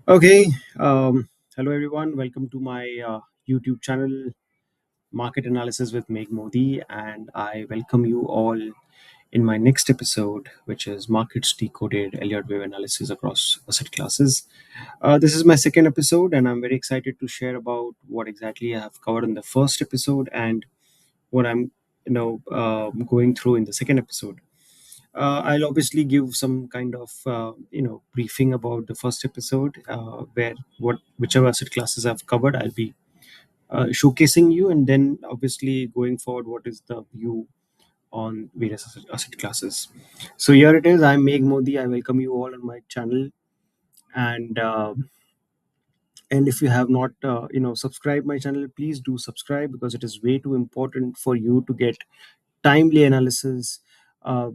Okay. Hello, everyone. Welcome to my YouTube channel, Market Analysis with Meg Modi. And I welcome you all in my next episode, which is Markets Decoded Elliott Wave Analysis across asset classes. This is my second episode, and I'm very excited to share about what exactly I have covered in the first episode and what I'm going through in the second episode. I'll obviously give some kind of briefing about the first episode, where what whichever asset classes I've covered, I'll be showcasing you, and then obviously going forward, what is the view on various asset classes. So here it is. I'm Meg Modi. I welcome you all on my channel, and if you have not subscribed my channel, please do subscribe because it is way too important for you to get timely analysis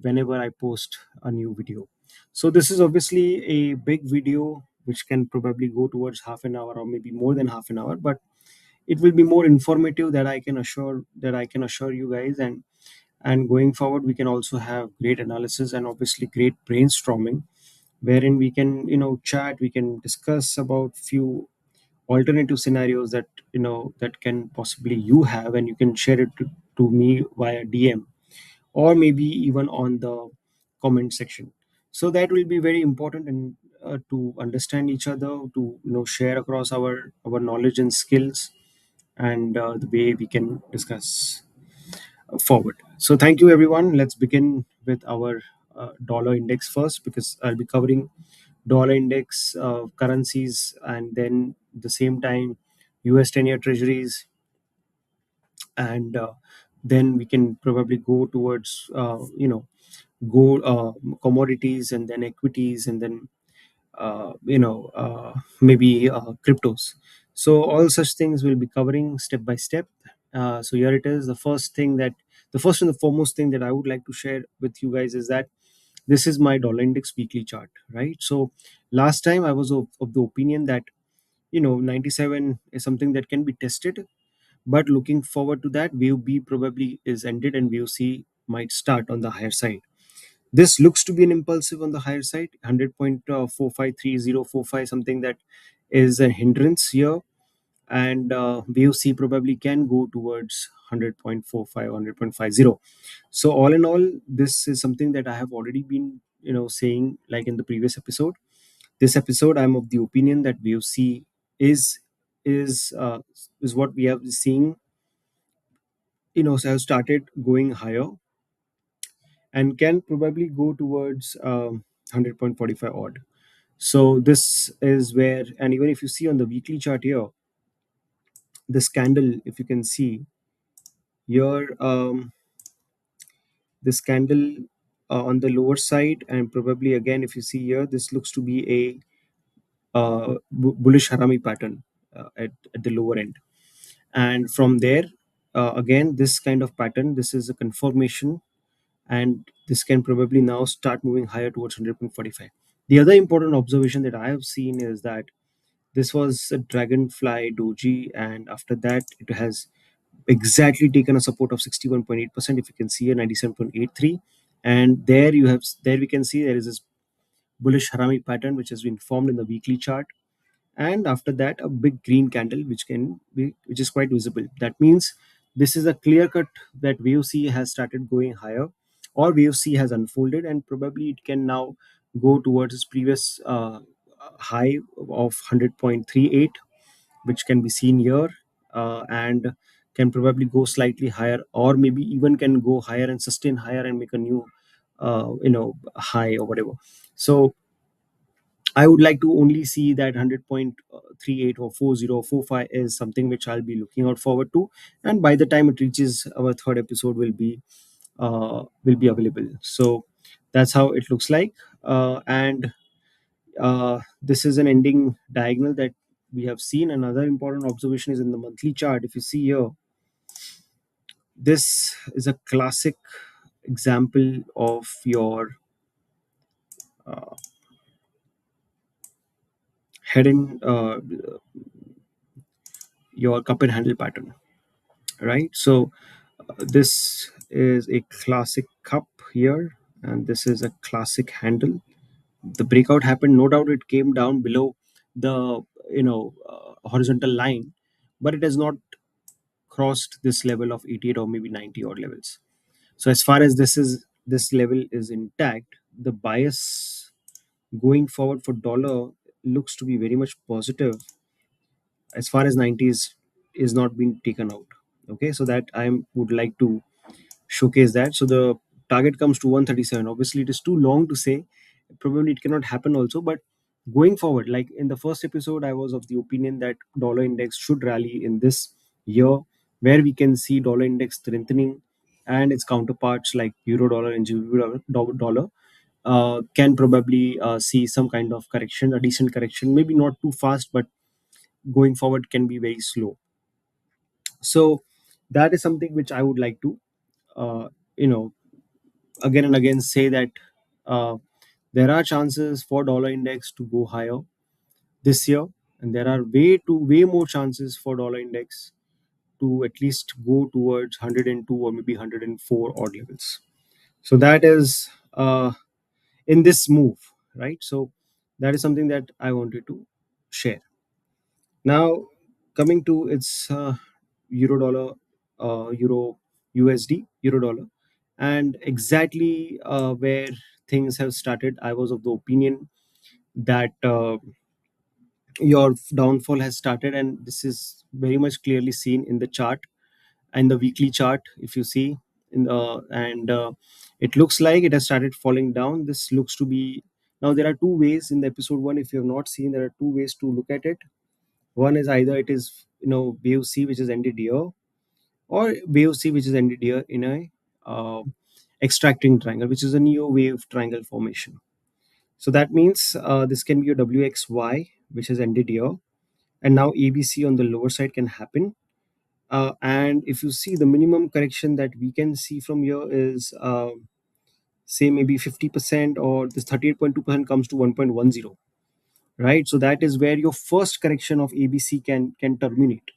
whenever I post a new video. So this is obviously a big video which can probably go towards half an hour or maybe more than half an hour, but it will be more informative that I can assure you guys. And going forward, we can also have great analysis and obviously great brainstorming, wherein we can chat, we can discuss about few alternative scenarios that that can possibly you have, and you can share it to me via DM or maybe even on the comment section. So that will be very important, and to understand each other, to share across our knowledge and skills, and the way we can discuss forward. So thank you, everyone. Let's begin with our dollar index first, because I'll be covering dollar index currencies, and then the same time US 10-year treasuries, and then we can probably go towards gold, commodities, and then equities, and then maybe cryptos. So all such things we'll be covering step by step. So here it is. The first and the foremost thing that I would like to share with you guys is that this is my dollar index weekly chart, right? So last time I was of the opinion that 97 is something that can be tested, but looking forward to that, wave B probably is ended and wave C might start on the higher side. This looks to be an impulsive on the higher side, 100.453045, something that is a hindrance here. And wave C probably can go towards 100.45, 100.50. So all in all, this is something that I have already been saying, like in the previous episode. This episode, I'm of the opinion that wave C is is uh, is what we have seen, have started going higher and can probably go towards 100.45 odd. So this is where, and even if you see on the weekly chart here, this candle, if you can see here, this candle on the lower side, and probably again, if you see here, this looks to be a bullish harami pattern at the lower end. And from there, again, this kind of pattern, this is a confirmation, and this can probably now start moving higher towards 100.45. The other important observation that I have seen is that this was a dragonfly doji, and after that it has exactly taken a support of 61.8%. If you can see here, 97.83, and there we can see there is this bullish harami pattern which has been formed in the weekly chart, and after that a big green candle which is quite visible. That means this is a clear cut that wave C has started going higher, or wave C has unfolded, and probably it can now go towards its previous high of 100.38, which can be seen here, and can probably go slightly higher, or maybe even can go higher and sustain higher and make a new high or whatever. So I would like to only see that 100.38 or 40 or 45 is something which I'll be looking out forward to. And by the time it reaches, our third episode will be available. So that's how it looks like. And this is an ending diagonal that we have seen. Another important observation is in the monthly chart. If you see here, this is a classic example of your uh, head and your cup and handle pattern, right? So this is a classic cup here, and this is a classic handle. The breakout happened, no doubt it came down below the horizontal line, but it has not crossed this level of 88 or maybe 90 odd levels. So as far as this level is intact, the bias going forward for dollar looks to be very much positive as far as 90 is not being taken out. Okay, so that I would like to showcase that. So the target comes to 137. Obviously it is too long to say, probably it cannot happen also, but going forward, like in the first episode I was of the opinion that dollar index should rally in this year, where we can see dollar index strengthening and its counterparts like euro dollar and GBP dollar can probably see some kind of correction, a decent correction, maybe not too fast, but going forward can be very slow. So that is something which I would like to uh, you know again and again say that uh, there are chances for dollar index to go higher this year, and there are way more chances for dollar index to at least go towards 102 or maybe 104 odd levels. So that is in this move, right? So that is something that I wanted to share. Now, coming to its euro dollar, euro USD, euro dollar, and exactly where things have started, I was of the opinion that your downfall has started, and this is very much clearly seen in the chart and the weekly chart. If you see in the and it looks like it has started falling down. This looks to be, now there are two ways in the episode one. If you have not seen, there are two ways to look at it. One is either it is wave C which is ended here, or wave C which is ended here in a extracting triangle, which is a neo wave triangle formation. So that means this can be a WXY which has ended here, and now ABC on the lower side can happen. And if you see, the minimum correction that we can see from here is say maybe 50%, or this 38.2% comes to 1.10, right? So that is where your first correction of ABC can terminate.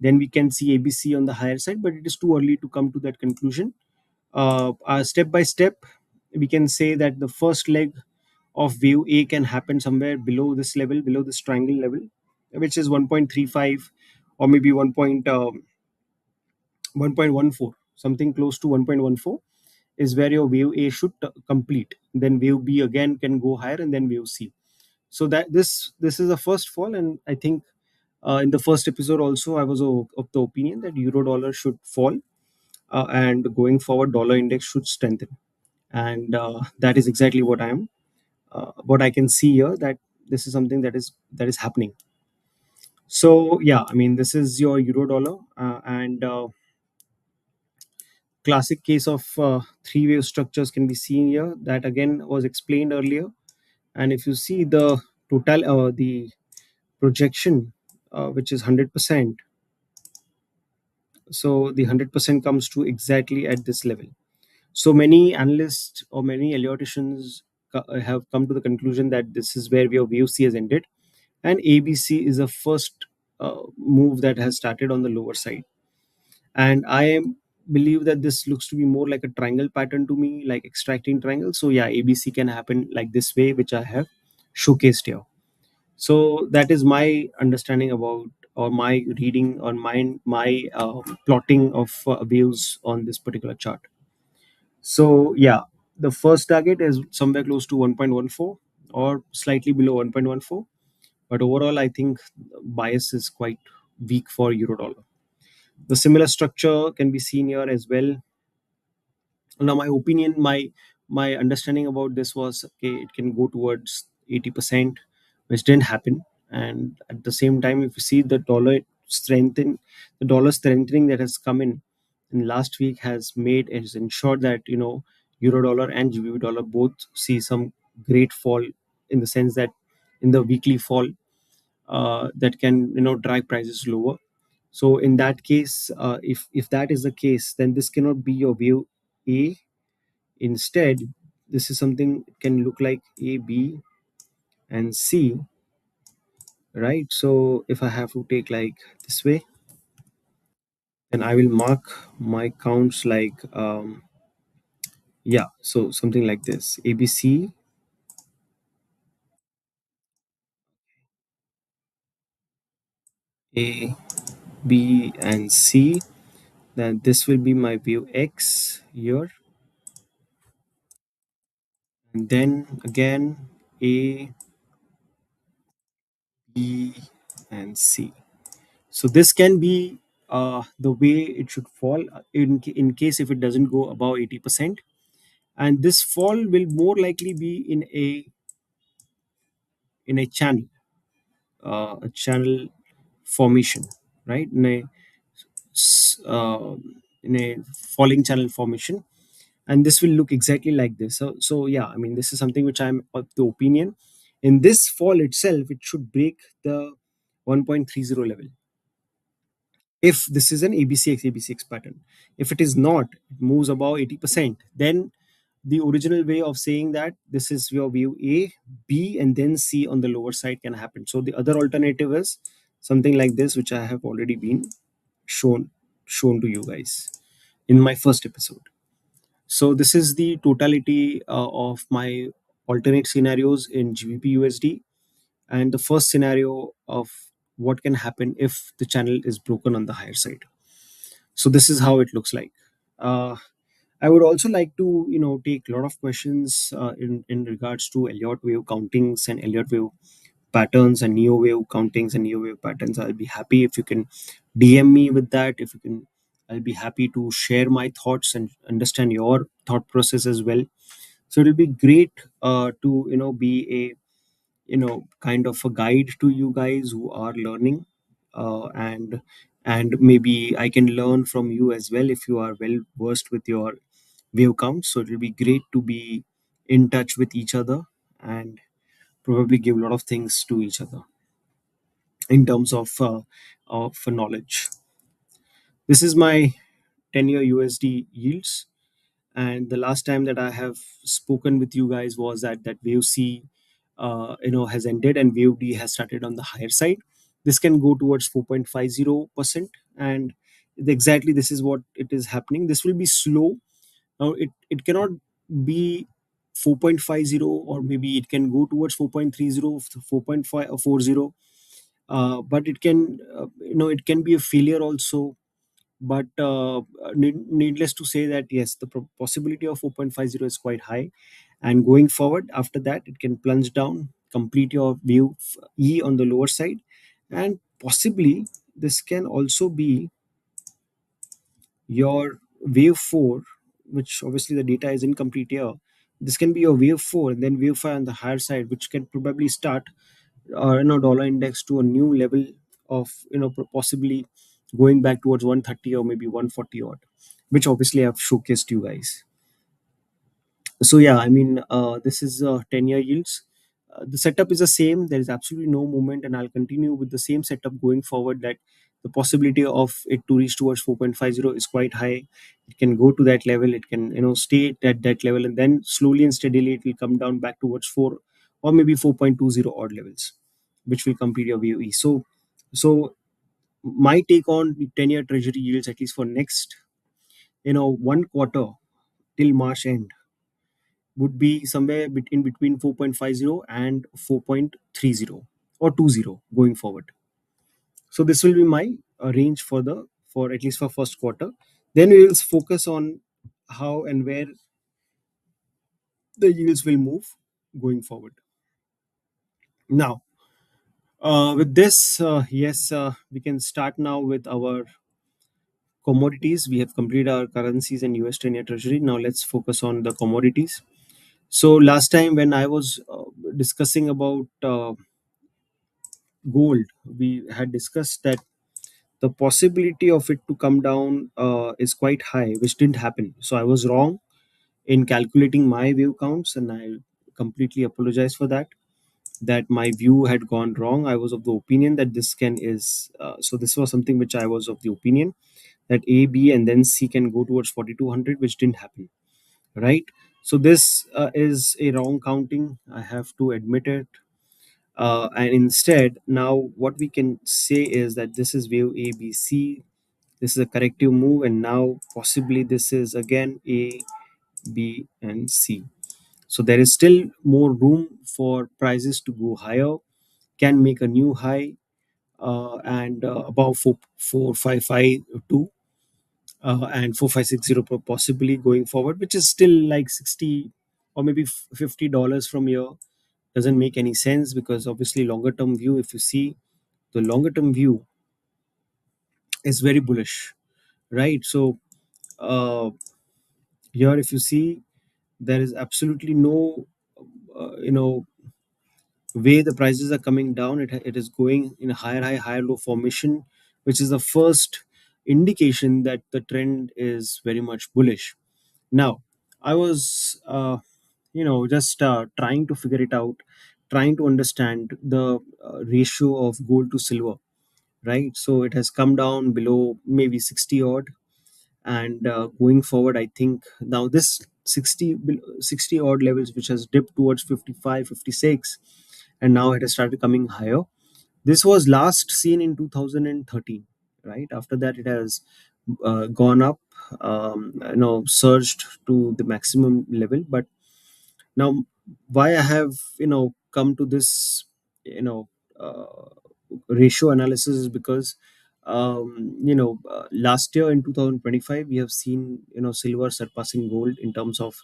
Then we can see ABC on the higher side, but it is too early to come to that conclusion. Step by step, we can say that the first leg of wave A can happen somewhere below this level, below this triangle level, which is 1.35 or maybe 1.14, something close to 1.14 is where your wave A should complete. Then wave B again can go higher, and then wave C. So that this is the first fall, and I think in the first episode also I was of the opinion that euro dollar should fall, and going forward dollar index should strengthen, and that is exactly what I can see here, that this is something that is happening. So yeah, I mean, this is your euro dollar, and classic case of three wave structures can be seen here, that again was explained earlier. And if you see the projection, which is 100%, so the 100% comes to exactly at this level. So many analysts or many Elliotticians have come to the conclusion that this is where your wave C has ended, and ABC is the first move that has started on the lower side. And believe that this looks to be more like a triangle pattern to me, like extracting triangle. So yeah, ABC can happen like this way, which I have showcased here. So that is my understanding about, or my reading on my plotting of waves on this particular chart. So yeah, the first target is somewhere close to 1.14 or slightly below 1.14, but overall I think bias is quite weak for euro dollar. The similar structure can be seen here as well. Now my opinion, my understanding about this was, okay, it can go towards 80%, which didn't happen. And at the same time, if you see the dollar strengthening that has come in last week has ensured that euro dollar and GBP dollar both see some great fall, in the sense that in the weekly fall, that can drive prices lower. So in that case, if that is the case, then this cannot be your view A. Instead, this is something, it can look like A, B, and C, right? So if I have to take like this way, then I will mark my counts like yeah, so something like this: ABC, A, B, and C. Then this will be my view X here, and then again A, B, and C. So this can be the way it should fall in case if it doesn't go above 80%, and this fall will more likely be in a channel formation, right? S- uh, in a falling channel formation, and this will look exactly like this. So yeah, I mean, this is something which I'm of the opinion, in this fall itself it should break the 1.30 level if this is an abcx pattern. If it is not, it moves above 80%, then the original way of saying that this is your view A, B, and then C on the lower side can happen. So the other alternative is something like this, which I have already been shown to you guys in my first episode. So this is the totality of my alternate scenarios in GBP USD, and the first scenario of what can happen if the channel is broken on the higher side. So this is how it looks like. uh, I would also like to take a lot of questions in regards to Elliott wave countings and Elliott wave patterns and neo wave countings and neo wave patterns. I'll be happy if you can DM me with that. If you can, I'll be happy to share my thoughts and understand your thought process as well. So it'll be great to be a kind of a guide to you guys who are learning, and maybe I can learn from you as well if you are well versed with your wave counts. So it will be great to be in touch with each other and probably give a lot of things to each other in terms of knowledge. This is my 10-year USD yields, and the last time that I have spoken with you guys was that wave C has ended and wave D has started on the higher side. This can go towards 4.50%, and exactly this is what it is happening. This will be slow. Now it cannot be 4.50, or maybe it can go towards 4.30, 4.5 or 40, but it can it can be a failure also. But needless to say that yes, the possibility of 4.50 is quite high, and going forward after that it can plunge down, complete your view E on the lower side, and possibly this can also be your wave 4, which obviously the data is incomplete here. This can be your wave 4 and then wave 5 on the higher side, which can probably start dollar index to a new level of possibly going back towards 130 or maybe 140 odd, which obviously I've showcased you guys. So yeah, I mean, this is 10-year yields. The setup is the same. There is absolutely no movement, and I'll continue with the same setup going forward. That the possibility of it to reach towards 4.50 is quite high. It can go to that level. It can stay at that level, and then slowly and steadily it will come down back towards 4 or maybe 4.20 odd levels, which will complete your VOE. So my take on the 10-year treasury yields, at least for next 1 quarter till March end, would be somewhere in between 4.50 and 4.30 or 20 going forward. So this will be my range for at least for first quarter. Then we will focus on how and where the yields will move going forward. Now, with this, yes, we can start now with our commodities. We have completed our currencies and US 10-year treasury. Now let's focus on the commodities. So last time when I was discussing about gold, we had discussed that the possibility of it to come down is quite high, which didn't happen. So I was wrong in calculating my view counts, and I completely apologize for that. That my view had gone wrong. I was of the opinion that this can is so this was something which I was of the opinion that A, B, and then C can go towards 4200, which didn't happen. Right. So this is a wrong counting. I have to admit it. And instead, now what we can say is that this is wave A, B, C. This is a corrective move, and now possibly this is again A, B, and C. So there is still more room for prices to go higher, can make a new high, and above 4552 and 4560 possibly going forward, which is still like 60 or maybe $50 from here. Doesn't make any sense because obviously longer term view, if you see the longer term view is very bullish, right? So uh, here if you see, there is absolutely no you know way the prices are coming down. It is going in a higher high higher low formation, which is the first indication that the trend is very much bullish. Now I was just trying to figure it out, trying to understand the ratio of gold to silver, right? So it has come down below maybe 60 odd, and going forward I think now this 60 odd levels, which has dipped towards 55, 56, and now it has started coming higher. This was last seen in 2013, right? After that it has gone up, surged to the maximum level. But now why I have come to this you know uh, ratio analysis is because last year in 2025 we have seen silver surpassing gold in terms of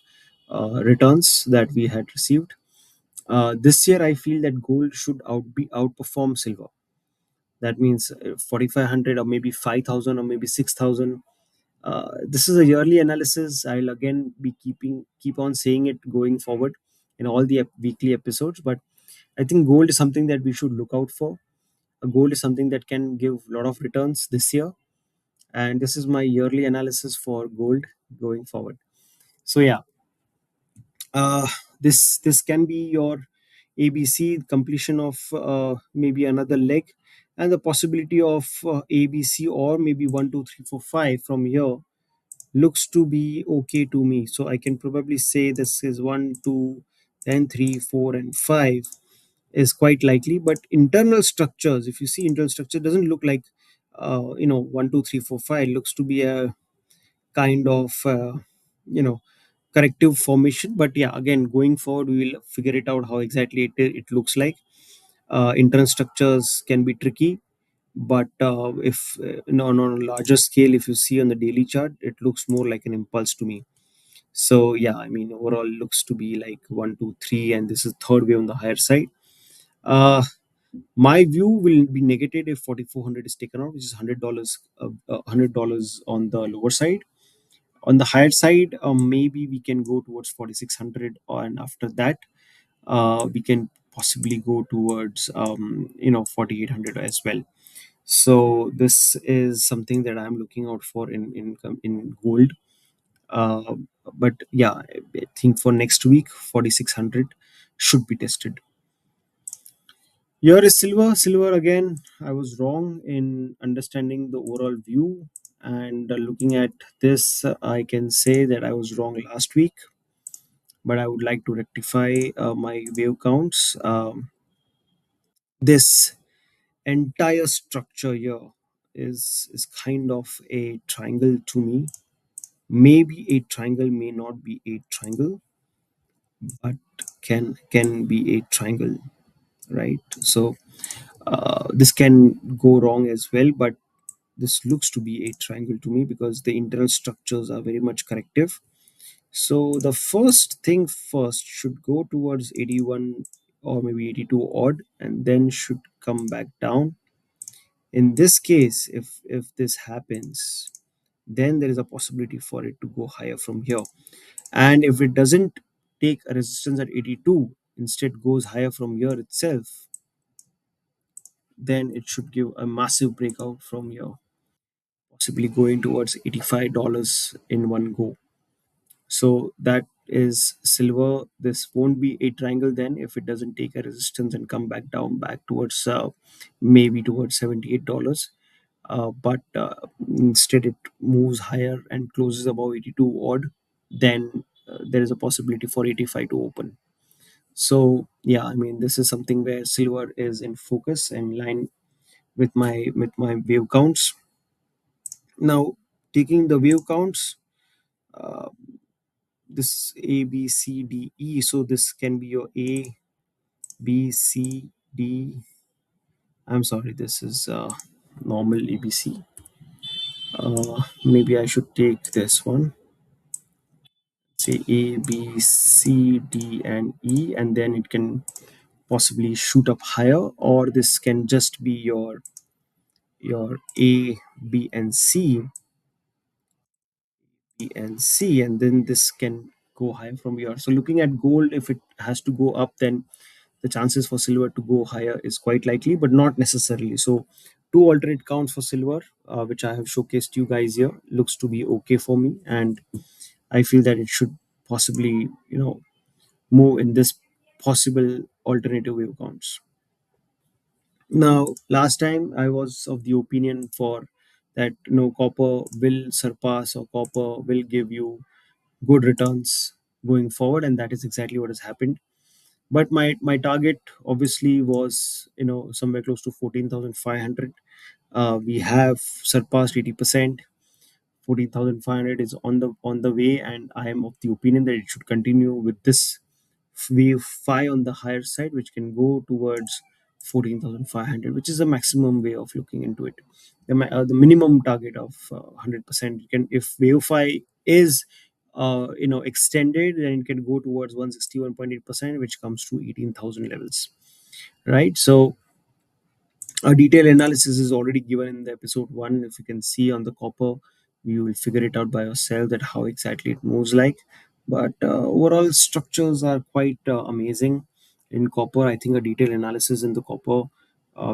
returns that we had received. This year I feel that gold should outperform silver. That means 4500 or maybe 5000 or maybe 6000. This is a yearly analysis. I'll again be keep on saying it going forward in all the weekly episodes. But I think gold is something that we should look out for. Gold is something that can give a lot of returns this year, and this is my yearly analysis for gold going forward. So yeah, this can be your ABC completion of maybe another leg, and the possibility of ABC or maybe 1 2 3 4 5 from here looks to be okay to me. So I can probably say this is 1 2, then 3 4 and 5 is quite likely. But internal structures, if you see internal structure, doesn't look like 1 2 3 4 5. Looks to be a kind of you know corrective formation. But yeah, again going forward we will figure it out how exactly it looks like. Internal structures can be tricky, but if on a larger scale, if you see on the daily chart, it looks more like an impulse to me. So yeah, I mean overall looks to be like 1 2 3, and this is third wave on the higher side. uh my view will be negative if 4400 is taken out, which is $100, $100 on the lower side. On the higher side, maybe we can go towards 4600, and after that we can possibly go towards 4800 as well. So this is something that I'm looking out for in gold. uh, but yeah, I think for next week 4600 should be tested. Here is silver. Silver again, I was wrong in understanding the overall view. And looking at this, I can say that I was wrong last week, but I would like to rectify my wave counts. This entire structure here is kind of a triangle to me. Maybe a triangle, may not be a triangle, but can be a triangle, right? So this can go wrong as well, but this looks to be a triangle to me because the internal structures are very much corrective. So the first thing first should go towards 81 or maybe 82 odd, and then should come back down. In this case, if this happens, then there is a possibility for it to go higher from here. And if it doesn't take a resistance at 82, instead goes higher from here itself, then it should give a massive breakout from here, possibly going towards $85 in one go. So that is silver. This won't be a triangle then if it doesn't take a resistance and come back down back towards maybe towards $78. But instead it moves higher and closes above 82 odd, then there is a possibility for 85 to open. So yeah, I mean this is something where silver is in focus and line with my wave counts. Now taking the wave counts, uh, this A B C D E, so this can be your A B C D I'm sorry, this is normal ABC. Maybe I should take this one. Say A, B, C, D, and E, and then it can possibly shoot up higher, or this can just be your A, B, and C, B, and C, and then this can go higher from here. So looking at gold, if it has to go up, then the chances for silver to go higher is quite likely, but not necessarily. So two alternate counts for silver, which I have showcased you guys here, looks to be okay for me, and I feel that it should possibly, move in this possible alternative wave counts. Now, last time I was of the opinion for that copper will surpass, or copper will give you good returns going forward, and that is exactly what has happened. But my target obviously was somewhere close to 14,500. We have surpassed 80%. 14,500 is on the way, and I am of the opinion that it should continue with this wave 5 on the higher side, which can go towards 14,500, which is the maximum way of looking into it. The minimum target of 100%. You can, if wave 5 is extended, then it can go towards 161.8%, which comes to 18,000 levels, right? So a detailed analysis is already given in the episode 1. If you can see on the copper, you will figure it out by yourself that how exactly it moves like. But overall structures are quite amazing in copper. I think a detailed analysis in the copper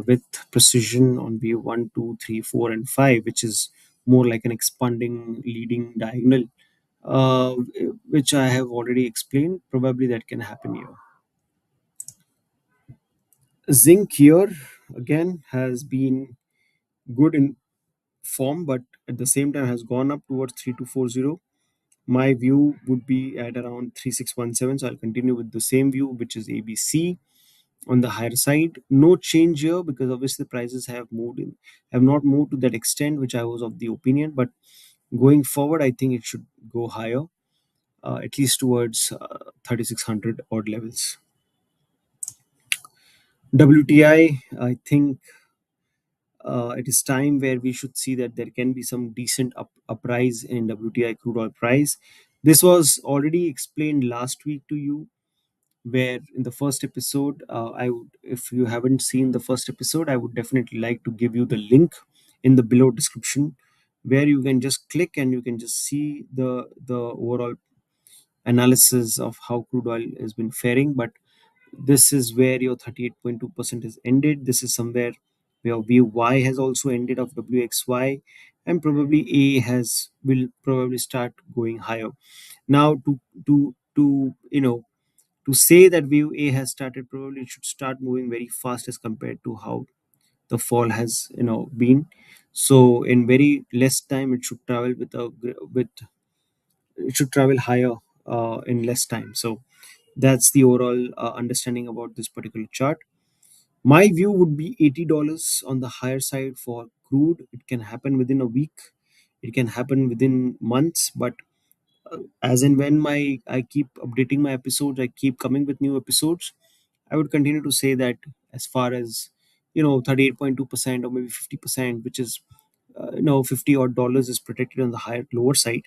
with precision on view 1, 2, 3, 4, and 5, which is more like an expanding leading diagonal, uh, which I have already explained. Probably that can happen here. Zinc here again has been good in form, but at the same time has gone up towards 3240. My view would be at around 3617. So I'll continue with the same view, which is ABC on the higher side. No change here because obviously the prices have not moved to that extent, which I was of the opinion. But going forward, I think it should go higher, at least towards 3600 odd levels. WTI, I think it is time where we should see that there can be some decent uprise in WTI crude oil price. This was already explained last week to you, where in the first episode, if you haven't seen the first episode, I would definitely like to give you the link in the below description, where you can just click and you can just see the overall analysis of how crude oil has been faring. But this is where your 38.2% is ended. This is somewhere where VY has also ended of WXY, and probably A has will probably start going higher. Now to say that view A has started, probably it should start moving very fast as compared to how the fall has been. So in very less time, it should travel with it should travel higher in less time. So that's the overall understanding about this particular chart. My view would be $80 on the higher side for crude. It can happen within a week. It can happen within months. But as and when I keep updating my episodes, I keep coming with new episodes. I would continue to say that as far as 38.2% or maybe 50%, which is 50 odd dollars is protected on the higher lower side.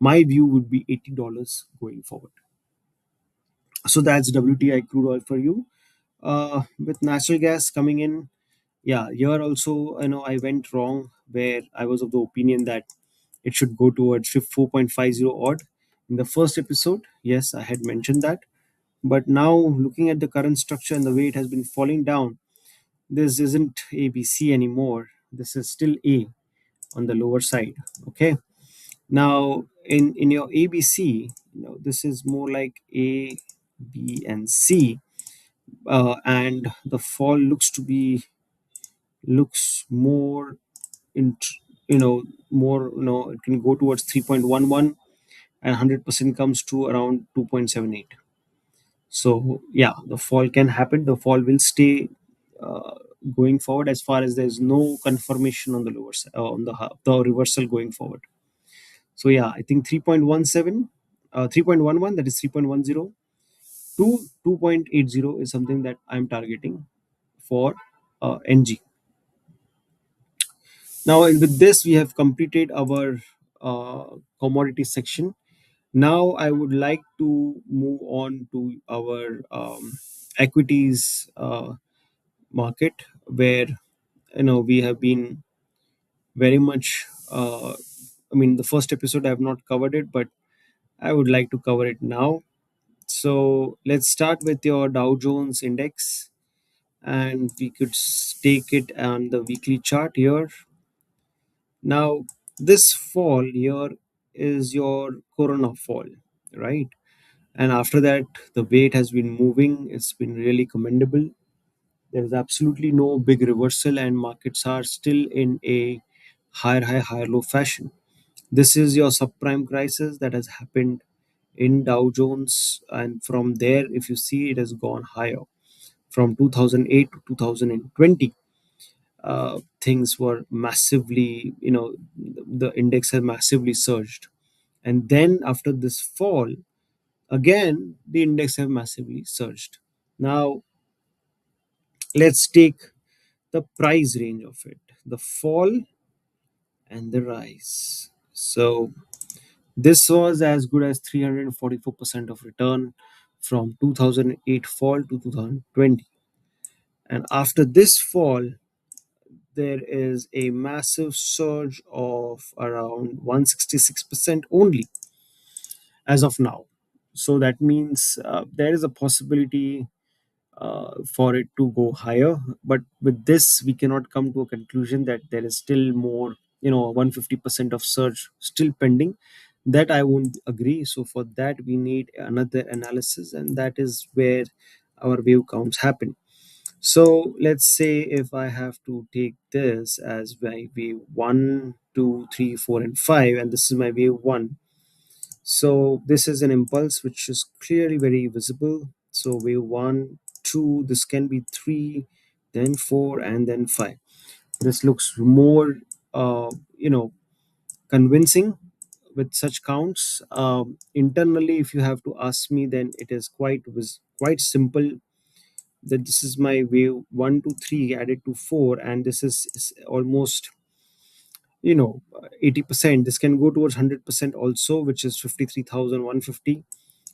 My view would be $80 going forward. So that's WTI crude oil for you. With natural gas coming in, yeah, here also I went wrong, where I was of the opinion that it should go towards 4.50 odd in the first episode. Yes, I had mentioned that, but now looking at the current structure and the way it has been falling down, this isn't ABC anymore. This is still A on the lower side. Okay, now in your ABC, this is more like A, B, and C, and the fall looks more in more, it can go towards 3.11, and 100% comes to around 2.78. So yeah, the fall can happen. The fall will stay uh, going forward, as far as there's no confirmation on the lower side, the reversal going forward. So yeah, I think 3.17, 3.11, that is 3.10 to 2.80 is something that I'm targeting for NG. Now, with this, we have completed our commodity section. Now, I would like to move on to our equities market, where we have been very much. I mean, the first episode I have not covered it, but I would like to cover it now. So let's start with your Dow Jones index, and we could take it on the weekly chart here. Now, this fall here is your Corona fall, right? And after that, the way it has been moving, it's been really commendable. There is absolutely no big reversal, and markets are still in a higher high, higher low fashion. This is your subprime crisis that has happened in Dow Jones, and from there, if you see, it has gone higher from 2008 to 2020. Things were massively, the index has massively surged, and then after this fall, again the index have massively surged. Now let's take the price range of it, the fall and the rise. So this was as good as 344% of return from 2008 fall to 2020. And after this fall, there is a massive surge of around 166% only as of now. So that means there is a possibility for it to go higher. But with this, we cannot come to a conclusion that there is still more, 150% of surge still pending. That I won't agree. So for that, we need another analysis, and that is where our wave counts happen. So let's say if I have to take this as my wave one, two, three, four, and 5, and this is my wave 1. So this is an impulse which is clearly very visible. So wave 1, 2, this can be 3, then 4, and then 5. This looks more, convincing with such counts. Internally, if you have to ask me, then it is quite simple that this is my wave 1 to 3 added to 4, and this is almost 80%. This can go towards 100% also, which is 53,150.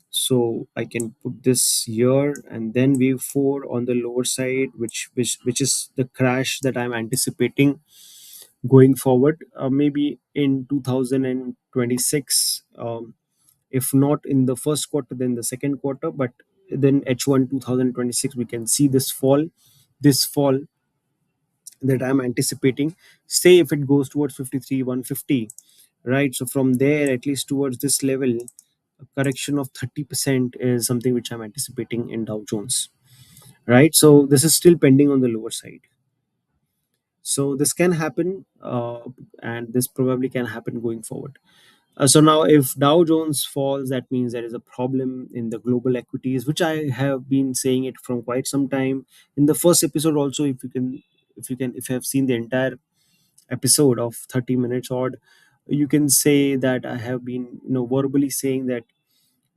So I can put this here, and then wave 4 on the lower side, which is the crash that I'm anticipating going forward, maybe in 2026. If not in the first quarter, then the second quarter, but then H1 2026 we can see this fall that I'm anticipating. Say if it goes towards 53 150, right? So from there, at least towards this level, a correction of 30% is something which I'm anticipating in Dow Jones, right? So this is still pending on the lower side. So this can happen, and this probably can happen going forward. So now, if Dow Jones falls, that means there is a problem in the global equities, which I have been saying it from quite some time. In the first episode, also, if you have seen the entire episode of 30 minutes odd, you can say that I have been, verbally saying that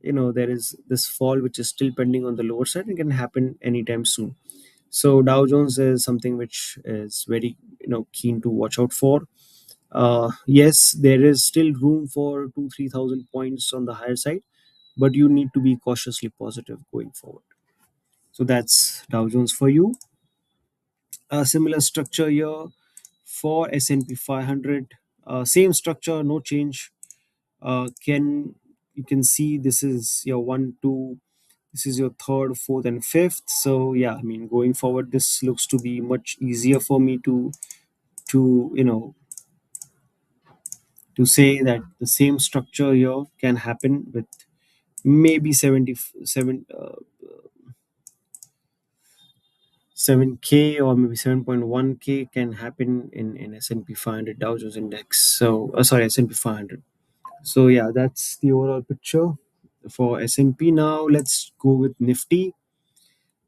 there is this fall which is still pending on the lower side and can happen anytime soon. So Dow Jones is something which is very keen to watch out for. Yes, there is still room for 2 3,000 points on the higher side, but you need to be cautiously positive going forward. So that's Dow Jones for you. A similar structure here for S&P 500. Same structure, no change. Can You can see this is your one, two. This is your third, fourth, and fifth. So yeah, I mean, going forward, this looks to be much easier for me to to say that the same structure here can happen with maybe 77 7k or maybe 7.1k can happen in S&P 500 Dow Jones Index. So sorry, S&P 500. So yeah, that's the overall picture for S&P. Now let's go with Nifty.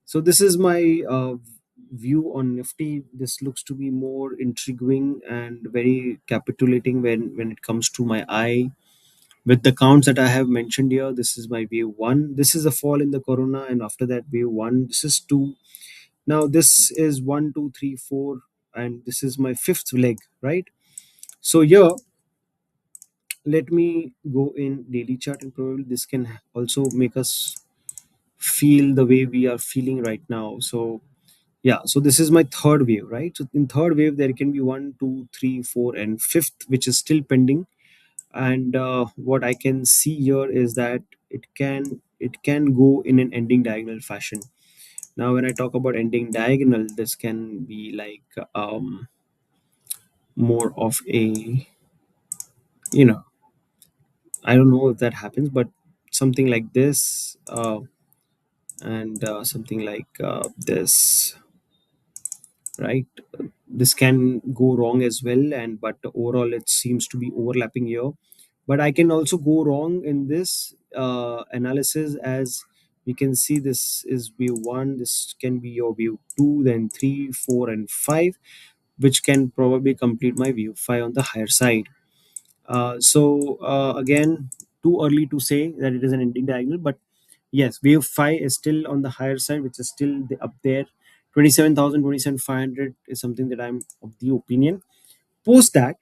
So this is my view on Nifty. This looks to be more intriguing and very capitulating when it comes to my eye. With the counts that I have mentioned here, this is my wave 1. This is a fall in the corona, and after that wave 1, this is 2. Now this is one, two, three, four, and this is my fifth leg, right? So here, let me go in daily chart, and probably this can also make us feel the way we are feeling right now. So yeah, so this is my third wave, right? So in third wave, there can be one, two, three, four, and fifth, which is still pending. And what I can see here is that it can go in an ending diagonal fashion. Now when I talk about ending diagonal, this can be like more of a, you know, I don't know if that happens, but something like this, and something like this, right? This can go wrong as well, and but overall it seems to be overlapping here. But I can also go wrong in this analysis, as we can see this is view 1, this can be your view 2, then 3, 4, and 5, which can probably complete my view 5 on the higher side. Again, too early to say that it is an ending diagonal, but yes, wave 5 is still on the higher side, which is still up there. 27,000, 27,500 is something that I'm of the opinion. Post that,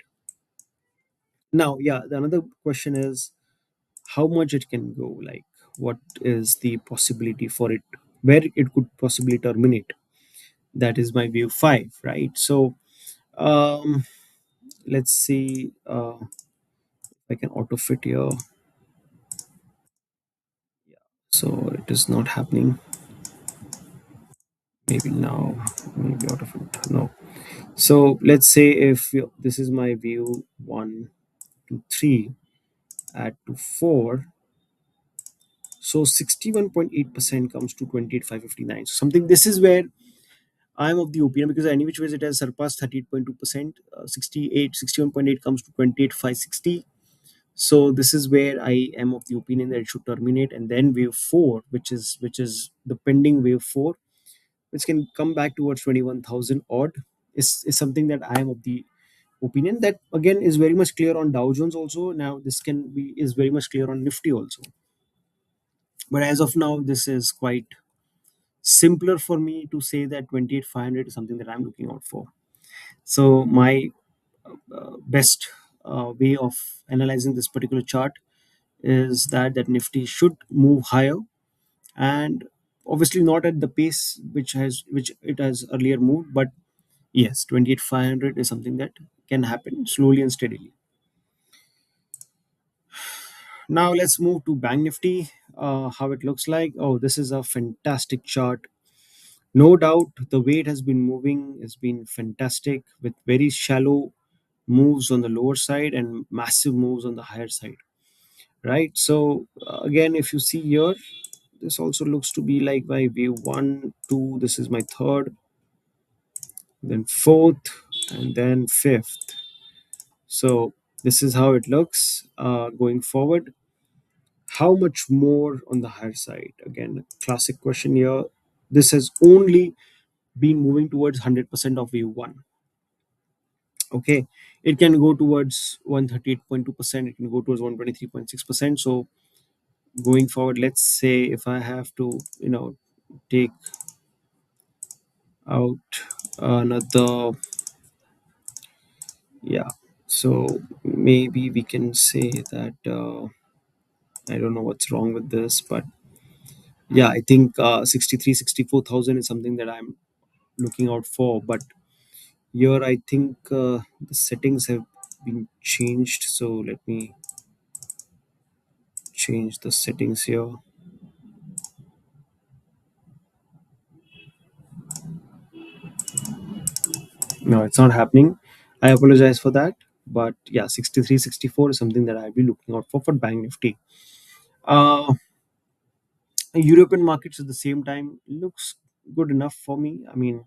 now, yeah, the another question is how much it can go. Like, what is the possibility for it, where it could possibly terminate? That is my view 5, right? So, um, let's see if I can auto fit here. So, it is not happening. Maybe now, maybe auto fit. No. So let's say if this is my view 1 to 3, add to 4, so 61.8% comes to 28,559. So something, this is where I'm of the opinion, because any which ways it has surpassed 38.2%. 61.8 comes to 28,560. So this is where I am of the opinion that it should terminate, and then wave 4, which is the pending wave 4, which can come back towards 21,000 odd, is something that I am of the opinion. That again is very much clear on Dow Jones also. Now this can be is very much clear on Nifty also. But as of now, this is quite simpler for me to say that 28,500 is something that I'm looking out for. So my best way of analyzing this particular chart is that Nifty should move higher, and obviously not at the pace which it has earlier moved, but yes, 28,500 is something that can happen slowly and steadily. Now let's move to Bank Nifty. How it looks like. Oh, this is a fantastic chart. No doubt, the way it has been moving has been fantastic, with very shallow moves on the lower side and massive moves on the higher side. Right. So again, if you see here, this also looks to be like my wave 1, 2. This is my third, then fourth, and then fifth. So this is how it looks going forward. How much more on the higher side? Again, classic question here. This has only been moving towards 100% of wave 1. Okay, it can go towards 138.2%, it can go towards 123.6%. So going forward, let's say if I have to, take out another, yeah, so maybe we can say that I don't know what's wrong with this, but yeah, I think 63, 64,000 is something that I'm looking out for. But here I think the settings have been changed, so let me change the settings here. No, it's not happening. I apologize for that. But yeah, 63, 64 is something that I'll be looking out for Bank Nifty. uh European markets at the same time looks good enough for me. I mean,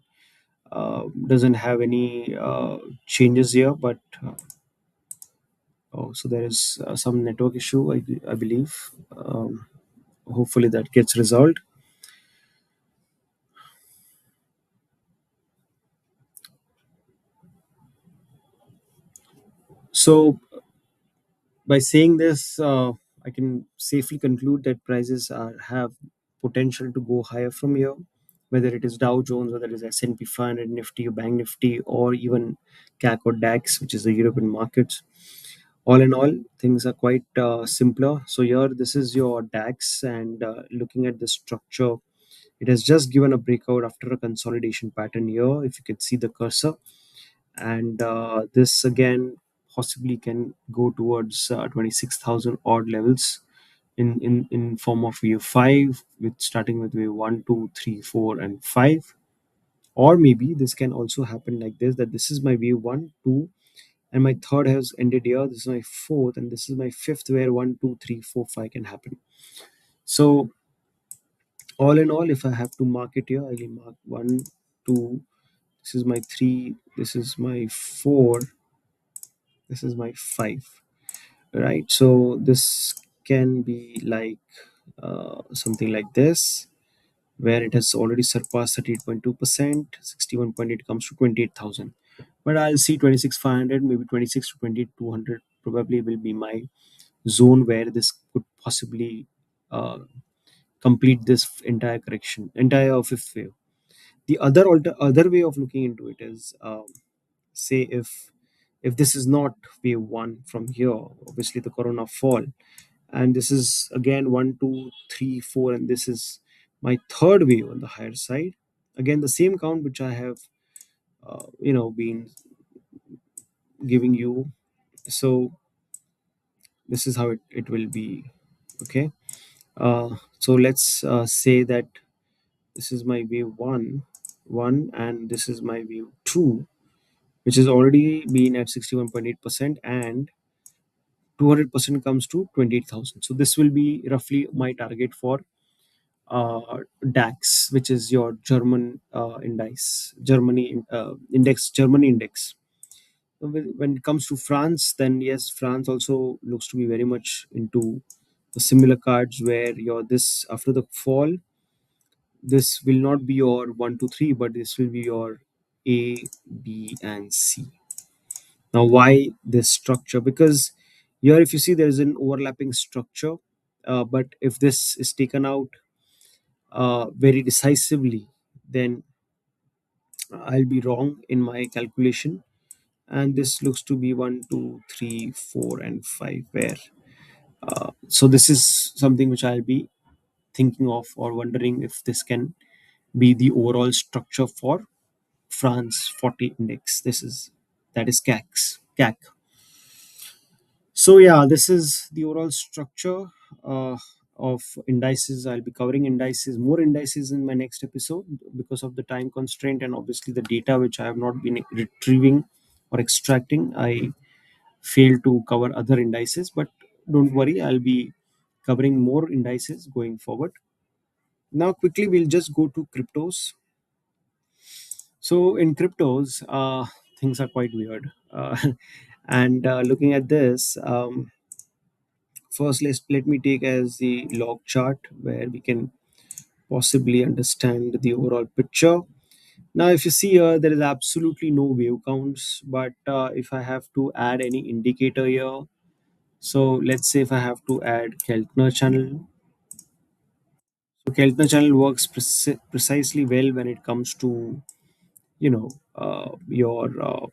doesn't have any changes here, but oh, so there is some network issue, I believe. Hopefully that gets resolved. So by saying this, I can safely conclude that prices have potential to go higher from here, whether it is Dow Jones, whether it is S&P 500, Nifty, or Bank Nifty, or even CAC or DAX, which is the European markets. All in all, things are quite simpler. So here, this is your DAX, and looking at the structure, it has just given a breakout after a consolidation pattern here. If you can see the cursor, and this again possibly can go towards 26,000 odd levels in form of wave 5, with starting with wave 1, 2, 3, 4, and 5. Or maybe this can also happen like this, that this is my wave 1, 2, and my third has ended here, this is my fourth, and this is my fifth, where 1, 2, 3, 4, 5 can happen. So all in all, if I have to mark it here, I will mark 1, 2, this is my 3, this is my 4, this is my 5, right? So this can be like something like this, where it has already surpassed 38.2%, 61.8 comes to 28,000. But I'll see 26,500, maybe 26 to 2,200 probably will be my zone where this could possibly uh, complete this entire correction, entire fifth wave. The other way of looking into it is, say if this is not wave one from here, obviously the corona fall, and this is again 1, 2, 3, 4, and this is my third wave on the higher side. Again, the same count which I have been giving you. So this is how it will be. Okay. So let's say that this is my wave one, and this is my wave two, which has already been at 61.8%, and 200% comes to 28,000. So this will be roughly my target for DAX, which is your German Germany index. When it comes to France, then yes, France also looks to be very much into the similar cards, where your this after the fall, this will not be your 1, 2, 3, but this will be your A, B, and C. Now, why this structure? Because here, if you see, there is an overlapping structure, but if this is taken out very decisively, then I'll be wrong in my calculation. And this looks to be 1, 2, 3, 4, and 5. Where so this is something which I'll be thinking of or wondering if this can be the overall structure for France 40 index. That is CAC. So yeah, this is the overall structure uh, of indices. I'll be covering more indices in my next episode because of the time constraint, and obviously the data which I have not been retrieving or extracting. I failed to cover other indices, but don't worry, I'll be covering more indices going forward. Now, quickly, we'll just go to cryptos. So in cryptos, things are quite weird. And looking at this, first let me take as the log chart, where we can possibly understand the overall picture. Now, if you see here, there is absolutely no wave counts. But if I have to add any indicator here, so let's say if I have to add Keltner channel. So Keltner channel works precisely well when it comes to your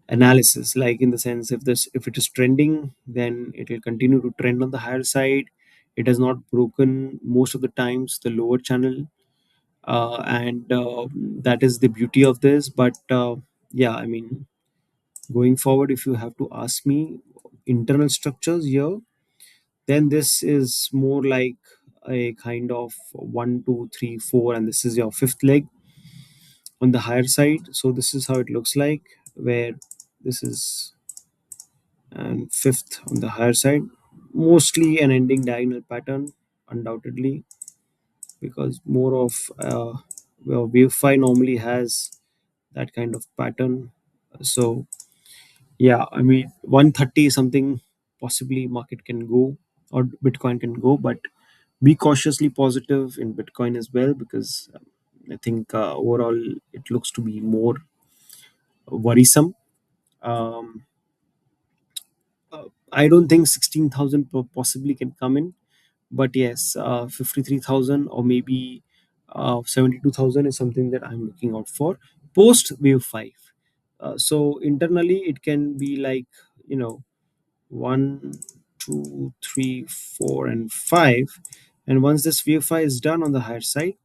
analysis, like in the sense, if it is trending, then it will continue to trend on the higher side. It has not broken most of the times the lower channel, and that is the beauty of this. But yeah, I mean, going forward, if you have to ask me internal structures here, then this is more like a kind of 1, 2, 3, 4, and this is your fifth leg on the higher side. So this is how it looks like, where this is and fifth on the higher side, mostly an ending diagonal pattern, undoubtedly, because more of well, wave 5 normally has that kind of pattern. So yeah, I mean, 130 is something possibly market can go, or Bitcoin can go, but be cautiously positive in Bitcoin as well, because I think overall it looks to be more worrisome. um, I don't think 16,000 possibly can come in, but yes, 53,000, or maybe 72,000 is something that I'm looking out for post wave 5. So internally it can be like, you know, 1, 2, 3, 4, and 5. And once this wave 5 is done on the higher side,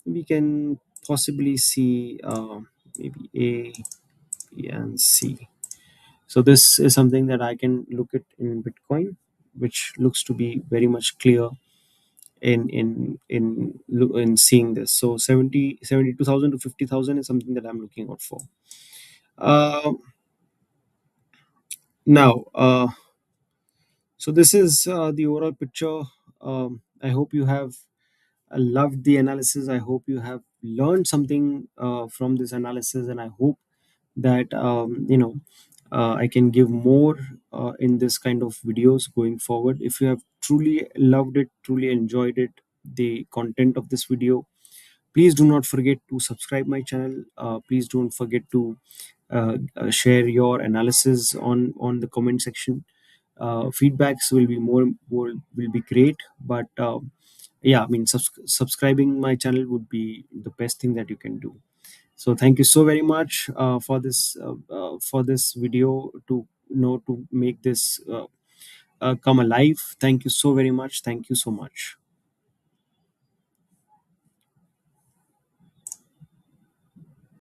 we can possibly see maybe A, B, and C. So this is something that I can look at in Bitcoin, which looks to be very much clear in seeing this. So 72,000 to 50,000 is something that I'm looking out for. Uh, now, so this is the overall picture. I hope you have loved the analysis. I hope you have learned something from this analysis, and I hope that I can give more in this kind of videos going forward. If you have truly loved it, truly enjoyed it, the content of this video, please do not forget to subscribe my channel. Please don't forget to share your analysis on the comment section. Feedbacks will be will be great, but yeah, I mean, subscribing my channel would be the best thing that you can do. So thank you so very much for this video to to make this come alive. Thank you so very much. Thank you so much.